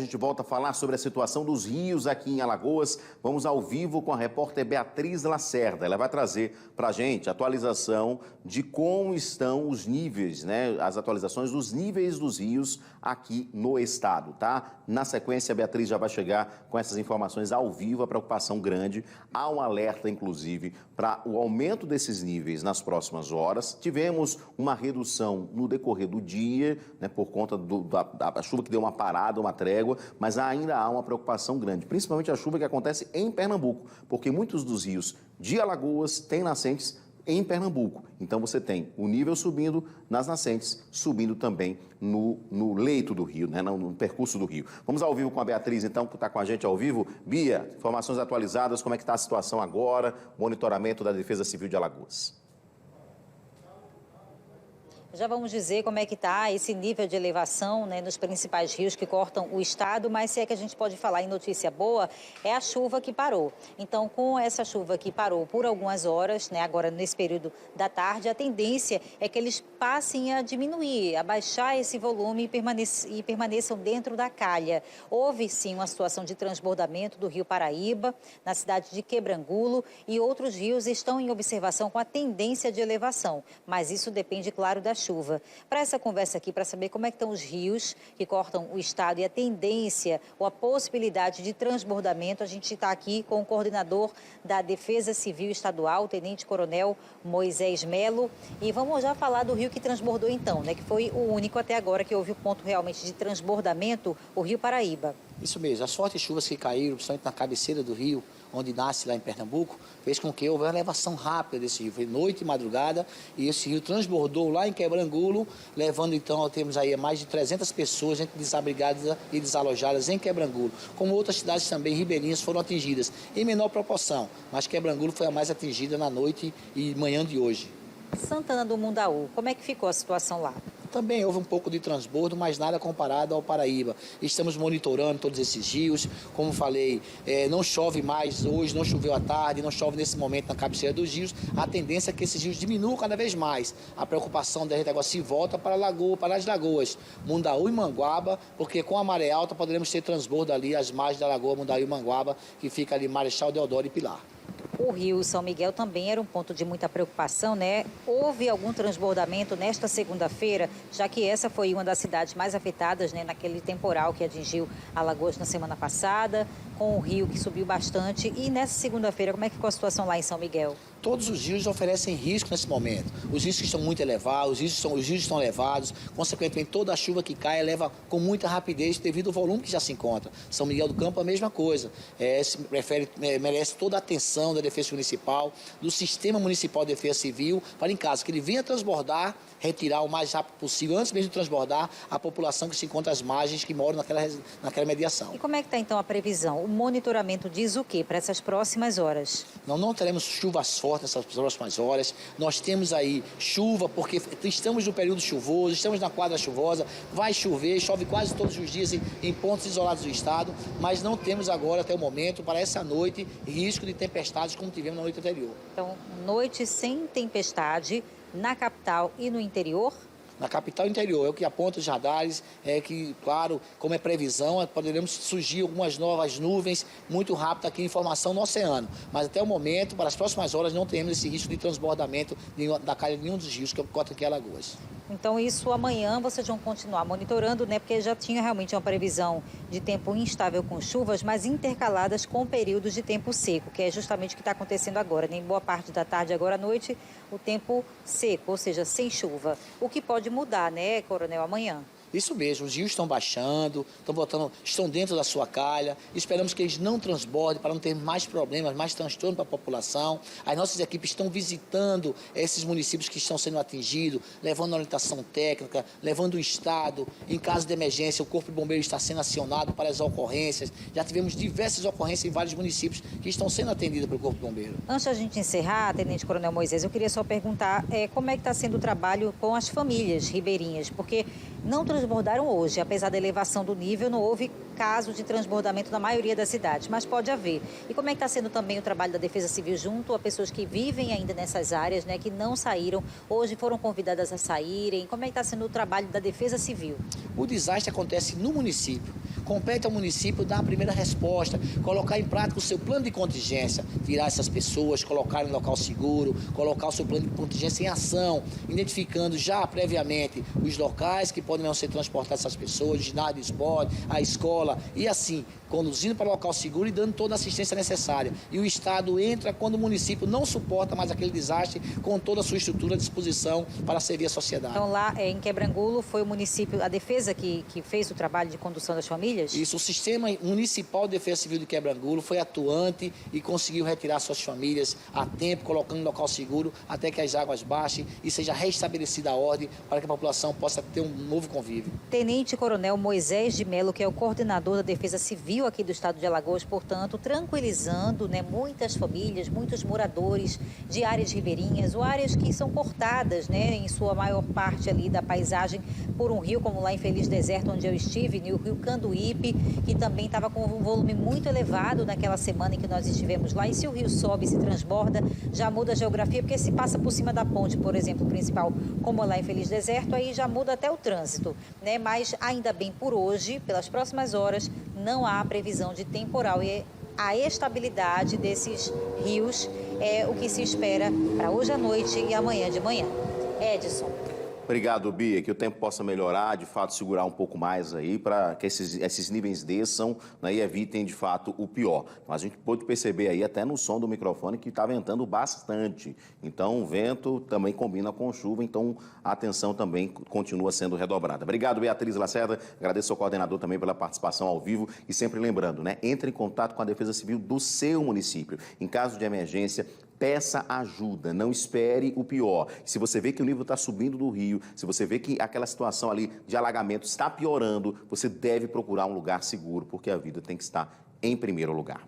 A gente volta a falar sobre a situação dos rios aqui em Alagoas. Vamos ao vivo com a repórter Beatriz Lacerda. Ela vai trazer para a gente a atualização de como estão os níveis, né? As atualizações dos níveis dos rios aqui no estado, tá? Na sequência, a Beatriz já vai chegar com essas informações ao vivo, a preocupação grande. Há um alerta, inclusive, para o aumento desses níveis nas próximas horas. Tivemos uma redução no decorrer do dia, né? Por conta da chuva que deu uma parada, uma trégua. Mas ainda há uma preocupação grande, principalmente a chuva que acontece em Pernambuco, porque muitos dos rios de Alagoas têm nascentes em Pernambuco. Então você tem o nível subindo nas nascentes, subindo também no leito do rio, né? No percurso do rio. Vamos ao vivo com a Beatriz, então, que está com a gente ao vivo. Bia, informações atualizadas, como é que está a situação agora, monitoramento da Defesa Civil de Alagoas. Já vamos dizer como é que está esse nível de elevação, né, nos principais rios que cortam o estado, mas se é que a gente pode falar em notícia boa, é a chuva que parou. Então, com essa chuva que parou por algumas horas, né, agora nesse período da tarde, a tendência é que eles passem a diminuir, a baixar esse volume e permaneçam dentro da calha. Houve, sim, uma situação de transbordamento do rio Paraíba, na cidade de Quebrangulo, e outros rios estão em observação com a tendência de elevação, mas isso depende, claro, da chuva. Para essa conversa aqui, para saber como é que estão os rios que cortam o estado e a tendência ou a possibilidade de transbordamento, a gente está aqui com o coordenador da Defesa Civil Estadual, o Tenente-Coronel Moisés Melo, e vamos já falar do rio que transbordou então, né, que foi o único até agora que houve o ponto realmente de transbordamento, o rio Paraíba. Isso mesmo, as fortes chuvas que caíram, principalmente na cabeceira do rio, onde nasce lá em Pernambuco, fez com que houve uma elevação rápida desse rio. Foi noite e madrugada e esse rio transbordou lá em Quebrangulo, levando então, temos aí mais de 300 pessoas, gente desabrigadas e desalojadas em Quebrangulo. Como outras cidades também ribeirinhas foram atingidas, em menor proporção, mas Quebrangulo foi a mais atingida na noite e manhã de hoje. Santana do Mundaú, como é que ficou a situação lá? Também houve um pouco de transbordo, mas nada comparado ao Paraíba. Estamos monitorando todos esses rios. Como falei, não chove mais hoje, não choveu à tarde, não chove nesse momento na cabeceira dos rios. A tendência é que esses rios diminuam cada vez mais. A preocupação da gente agora se volta para a lagoa, para as lagoas Mundaú e Manguaba, porque com a maré alta poderemos ter transbordo ali às margens da lagoa Mundaú e Manguaba, que fica ali Marechal Deodoro e Pilar. O rio São Miguel também era um ponto de muita preocupação, né? Houve algum transbordamento nesta segunda-feira, já que essa foi uma das cidades mais afetadas, né, naquele temporal que atingiu Alagoas na semana passada, com o rio que subiu bastante. E nessa segunda-feira, como é que ficou a situação lá em São Miguel? Todos os rios oferecem risco nesse momento. Os riscos estão muito elevados, os rios estão elevados, consequentemente toda a chuva que cai leva com muita rapidez devido ao volume que já se encontra. São Miguel do Campo a mesma coisa, merece toda a atenção da Defesa Municipal, do Sistema Municipal de Defesa Civil, para em caso que ele venha transbordar, retirar o mais rápido possível, antes mesmo de transbordar, a população que se encontra às margens, que moram naquela mediação. E como é que está então a previsão? O monitoramento diz o quê para essas próximas horas? Não teremos chuvas fortes nessas próximas horas. Nós temos aí chuva, porque estamos no período chuvoso, estamos na quadra chuvosa, vai chover, chove quase todos os dias em pontos isolados do estado, mas não temos agora, até o momento, para essa noite, risco de tempestades como tivemos na noite anterior. Então, noite sem tempestade na capital e no interior? Na capital interior, é o que aponta os radares, é que, claro, como é previsão, poderemos surgir algumas novas nuvens muito rápido aqui em formação no oceano. Mas até o momento, para as próximas horas, não temos esse risco de transbordamento da calha de nenhum dos rios que cortam aqui em Alagoas. Então isso amanhã vocês vão continuar monitorando, né? Porque já tinha realmente uma previsão de tempo instável com chuvas, mas intercaladas com períodos de tempo seco, que é justamente o que está acontecendo agora. Em boa parte da tarde, agora à noite, o tempo seco, ou seja, sem chuva. O que pode mudar, né, Coronel, amanhã? Isso mesmo, os rios estão baixando, estão dentro da sua calha. Esperamos que eles não transbordem para não ter mais problemas, mais transtorno para a população. As nossas equipes estão visitando esses municípios que estão sendo atingidos, levando orientação técnica, levando o Estado. Em caso de emergência, o Corpo de Bombeiros está sendo acionado para as ocorrências. Já tivemos diversas ocorrências em vários municípios que estão sendo atendidos pelo Corpo de Bombeiros. Antes da gente encerrar, Tenente Coronel Moisés, eu queria só perguntar como é que está sendo o trabalho com as famílias ribeirinhas, porque não transbordaram hoje. Apesar da elevação do nível, não houve caso de transbordamento na maioria das cidades, mas pode haver. E como é que está sendo também o trabalho da Defesa Civil junto a pessoas que vivem ainda nessas áreas, né, que não saíram, hoje foram convidadas a saírem? Como é que está sendo o trabalho da Defesa Civil? O desastre acontece no município. compete ao município dar a primeira resposta, colocar em prática o seu plano de contingência, tirar essas pessoas, colocar em local seguro, colocar o seu plano de contingência em ação, identificando já previamente os locais que podem não ser transportadas essas pessoas, o ginásio de esporte, a escola, e assim, conduzindo para o local seguro e dando toda a assistência necessária. E o Estado entra quando o município não suporta mais aquele desastre, com toda a sua estrutura à disposição para servir a sociedade. Então, lá em Quebrangulo, foi o município, a defesa que fez o trabalho de condução das famílias? Isso, o Sistema Municipal de Defesa Civil de Quebrangulo foi atuante e conseguiu retirar suas famílias a tempo, colocando em local seguro, até que as águas baixem e seja restabelecida a ordem para que a população possa ter um novo convívio. Tenente Coronel Moisés de Melo, que é o coordenador da Defesa Civil aqui do estado de Alagoas, portanto, tranquilizando, né, muitas famílias, muitos moradores de áreas ribeirinhas ou áreas que são cortadas, né, em sua maior parte ali da paisagem por um rio, como lá em Feliz Deserto, onde eu estive, no rio Canduípe, que também estava com um volume muito elevado naquela semana em que nós estivemos lá. E se o rio sobe, se transborda, já muda a geografia, porque se passa por cima da ponte, por exemplo, principal, como lá em Feliz Deserto, aí já muda até o trânsito, né? Mas ainda bem por hoje, pelas próximas horas, não há previsão de temporal e a estabilidade desses rios é o que se espera para hoje à noite e amanhã de manhã. Edson. Obrigado, Bia, que o tempo possa melhorar, de fato, segurar um pouco mais aí, para que esses níveis desçam, né, e evitem, de fato, o pior. Mas a gente pôde perceber aí, até no som do microfone, que está ventando bastante. Então, o vento também combina com chuva, então a atenção também continua sendo redobrada. Obrigado, Beatriz Lacerda. Agradeço ao coordenador também pela participação ao vivo. E sempre lembrando, né, entre em contato com a Defesa Civil do seu município. Em caso de emergência, peça ajuda, não espere o pior. Se você vê que o nível está subindo do rio, se você vê que aquela situação ali de alagamento está piorando, você deve procurar um lugar seguro, porque a vida tem que estar em primeiro lugar.